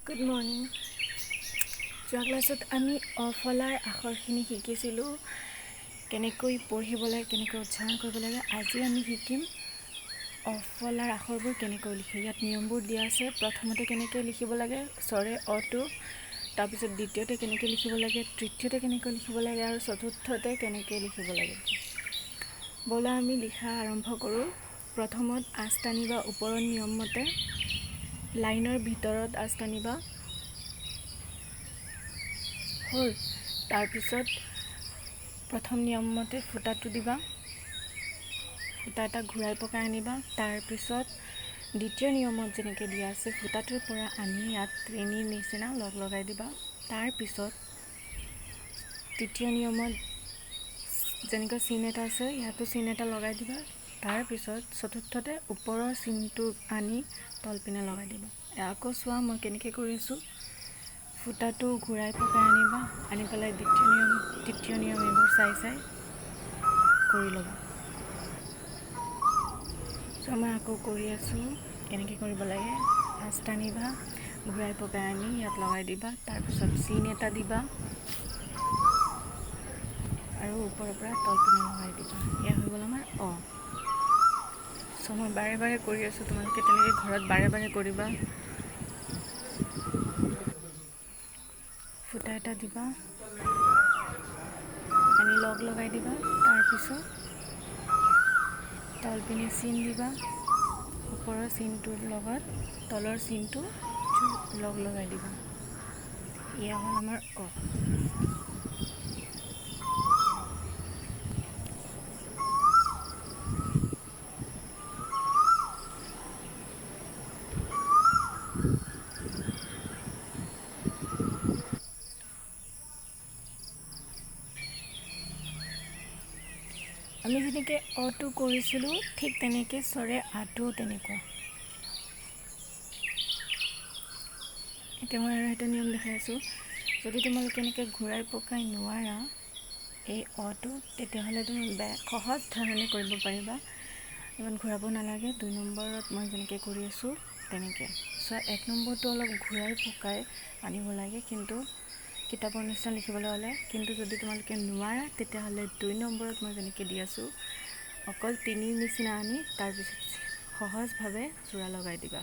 Good morning. যোৱা ক্লাছত আমি অফলাৰ আখৰখিনি শিকিছিলোঁ, কেনেকৈ পঢ়িব লাগে, কেনেকৈ উচ্চাৰণ কৰিব লাগে। আজি আমি শিকিম অফলাৰ আখৰবোৰ কেনেকৈ লিখে। ইয়াত নিয়মবোৰ দিয়া আছে। প্ৰথমতে কেনেকৈ লিখিব লাগে স্বৰে অটো, তাৰপিছত দ্বিতীয়তে কেনেকৈ লিখিব লাগে, তৃতীয়তে কেনেকৈ লিখিব লাগে আৰু চতুৰ্থতে কেনেকৈ লিখিব লাগে। ব'লা আমি লিখা আৰম্ভ কৰোঁ। প্ৰথমত আঁচ টানিবা ওপৰৰ নিয়মমতে, লাইনৰ ভিতৰত আঁচ টানিবা হ'ল। তাৰপিছত প্ৰথম নিয়মমতে ফুটাটো দিবা, ফুটা এটা ঘূৰাই পকাই আনিবা। তাৰপিছত দ্বিতীয় নিয়মত যেনেকৈ দিয়া আছে ফুটাটোৰ পৰা আনি ইয়াত ত্ৰিণীৰ নিচিনা লগাই দিবা। তাৰপিছত তৃতীয় নিয়মত যেনেকৈ চিন এটা আছে ইয়াতো চিন এটা লগাই দিবা। তাৰপিছত চতুৰ্থতে ওপৰৰ চিনটো আনি তলপিনে লগাই দিবা। আকৌ চোৱা মই কেনেকৈ কৰি আছোঁ। ফুটাটো ঘূৰাই পকাই আনিবা, আনি পেলাই তৃতীয় নিয়ম এইবোৰ চাই কৰি ল'বা। চ' মই আকৌ কৰি আছোঁ কেনেকৈ কৰিব লাগে। আঁচ টানিবা, ঘূৰাই পকাই আনি ইয়াত লগাই দিবা। তাৰপিছত চিন এটা দিবা আৰু ওপৰৰ পৰা তলপিনে লগাই দিবা। এয়া হৈ গ'ল আমাৰ অ। চ' মই বাৰে বাৰে কৰি আছোঁ, তোমালোকে তেনেকৈ ঘৰত বাৰে বাৰে কৰিবা। ফুটা এটা দিবা, আনি লগাই দিবা। তাৰপিছত তলপিনে চিন দিবা, ওপৰৰ চিনটোৰ লগত তলৰ চিনটো লগাই দিবা। এয়া হ'ল আমাৰ অ। আমি যেনেকৈ অটো কৰিছিলোঁ ঠিক তেনেকৈ স্বৰে আটো তেনেকুৱা। এতিয়া মই আৰু এটা নিয়ম দেখাই আছোঁ। যদি তোমালোকে এনেকৈ ঘূৰাই পকাই নোৱাৰা এই অটো, তেতিয়াহ'লে তুমি সহজ ধৰণে কৰিব পাৰিবা। ইমান ঘূৰাব নালাগে। 2 নম্বৰত মই যেনেকৈ কৰি আছোঁ তেনেকৈ চোৱা। 1 নম্বৰটো অলপ ঘূৰাই পকাই আনিব লাগে কিন্তু কিতাপৰ নিচিনা লিখিবলৈ হ'লে। কিন্তু যদি তোমালোকে নোৱাৰা তেতিয়াহ'লে 2 নম্বৰত মই যেনেকৈ দি আছোঁ অকল তিনিৰ নিচিনা আনি তাৰপিছত সহজভাৱে যোৰা লগাই দিবা।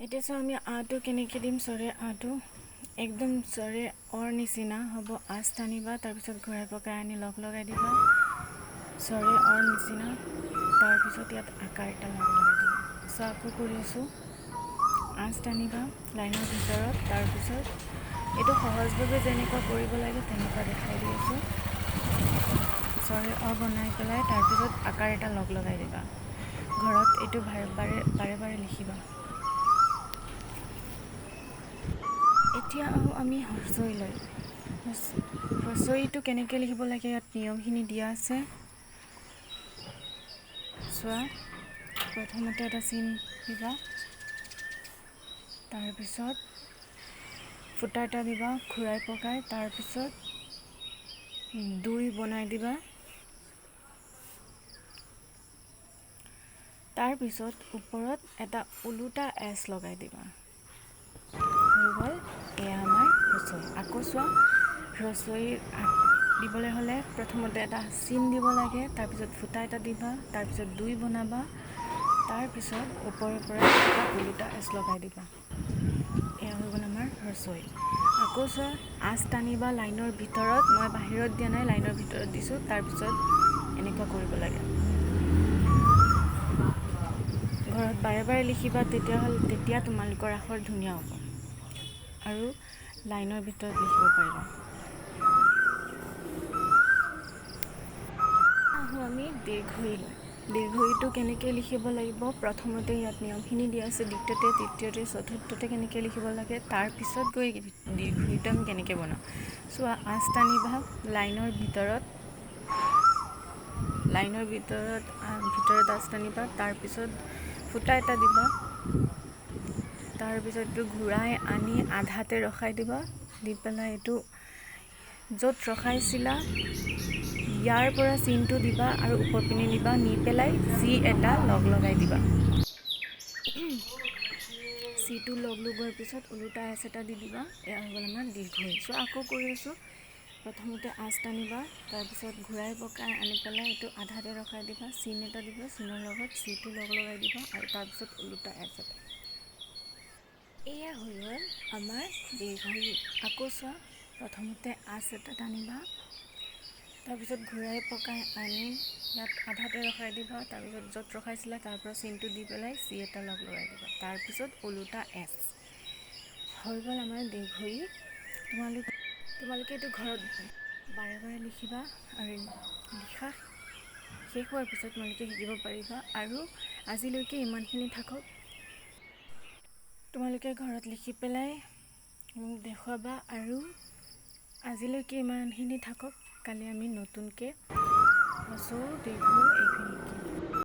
এতিয়া চাওঁ আমি আটো কেনেকৈ দিম। স্বৰে আটো একদম স্বৰে অৰ নিচিনা হ'ব। আঁচ টানিবা, তাৰপিছত ঘূৰাই পকাই আনি লগাই দিবা। স্বৰে অৰ নিচিনা, তাৰপিছত ইয়াত আকাৰ এটা লগাই দিবা। চ' আকৌ কৰি আছোঁ। আঁচ টানিবা লাইনৰ ভিতৰত, তাৰপিছত এইটো সহজভাৱে যেনেকুৱা কৰিব লাগে তেনেকুৱা দেখাই দি আছোঁ। স্বৰে অ বনাই পেলাই তাৰপিছত আকাৰ এটা লগাই দিবা। ঘৰত এইটো বাৰে বাৰে লিখিবা। এতিয়া আমি হ্ৰস্বইলৈ। হ্ৰস্বইটো কেনেকৈ লিখিব লাগে ইয়াত নিয়মখিনি দিয়া আছে। চোৱা, প্ৰথমতে এটা চিন দিবা, তাৰপিছত ফুটা এটা দিবা ঘূৰাই পকাই, তাৰপিছত 2 বনাই দিবা। তাৰপিছত ওপৰত এটা ওলোটা এছ লগাই দিবা। হৈ গ'ল এয়া আমাৰ হ্ৰস্বই। আকৌ চোৱা, হ্ৰস্বই দিবলৈ হ'লে প্ৰথমতে এটা চিন দিব লাগে, তাৰপিছত ফুটা এটা দিবা, তাৰপিছত 2 বনাবা, তাৰপিছত ওপৰৰ পৰা এটা ওলোটা এছ লগাই দিবা। এয়া হৈ গ'ল আমাৰ হ্ৰস্বই। আকৌ চোৱা, আঁচ টানিবা লাইনৰ ভিতৰত। মই বাহিৰত দিয়া নাই, লাইনৰ ভিতৰত দিছোঁ। তাৰপিছত এনেকুৱা কৰিব লাগে। ঘৰত বাৰে বাৰে লিখিবা, তেতিয়া তোমালোকৰ আখৰ ধুনীয়া হ'ব আৰু লাইনৰ ভিতৰত লিখিব পাৰিবা। আহোঁ আমি দীৰ্ঘইলৈ। দীৰ্ঘইটো কেনেকৈ লিখিব লাগিব। প্ৰথমতে ইয়াত নিয়মখিনি দিয়া আছে, দ্বিতীয়তে তৃতীয়তে চতুৰ্থতে কেনেকৈ লিখিব লাগে। তাৰপিছত গৈ দীৰ্ঘইটো আমি কেনেকৈ বনাওঁ। চোৱা, আঁচ টানিবা লাইনৰ ভিতৰত আঁচ টানিবা, তাৰপিছত ফুটা এটা দিবা, তাৰপিছত এইটো ঘূৰাই আনি আধাতে ৰখাই দিবা। দি পেলাই এইটো য'ত ৰখাইছিলা ইয়াৰ পৰা চিনটো দিবা আৰু ওপৰ পিনে নিবা, নি পেলাই চি এটা লগাই দিবা। চিটো লগোৱাৰ পিছত ওলোটা এছ এটা দি দিবা। এয়া হৈ গ'ল আমাৰ দীৰ্ঘই। চ' আকৌ কৰি আছোঁ। প্ৰথমতে আঁচ টানিবা, তাৰপিছত ঘূৰাই পকাই আনি পেলাই এইটো আধাতে ৰখাই দিবা, চিন এটা দিবা, চিনৰ লগত চিটো লগাই দিবা আৰু তাৰপিছত ওলোটা এছ এটা। এয়া হৈ গ'ল আমাৰ দীৰ্ঘই। আকৌ চোৱা, প্ৰথমতে আঁচ এটা টানিবা, তাৰপিছত ঘূৰাই পকাই আনি ইয়াত আধাতে ৰখাই দিবা, তাৰপিছত য'ত ৰখাইছিলা তাৰ পৰা চিনটো দি পেলাই চি এটা লগাই দিবা, তাৰপিছত ওলোটা এছ। হৈ গ'ল আমাৰ দীৰ্ঘই। তোমালোকে এইটো ঘৰত বাৰে বাৰে লিখিবা আৰু লিখা শেষ হোৱাৰ পিছত তোমালোকে শিকিব পাৰিবা। আৰু আজিলৈকে ইমানখিনি থাকক। তোমালোকে ঘৰত লিখি পেলাই মোক দেখুৱাবা। আৰু আজিলৈকে ইমানখিনি থাকক, কালি আমি নতুনকৈ হ্ৰস্ব উ দীৰ্ঘ উ এইখিনি শিকিম।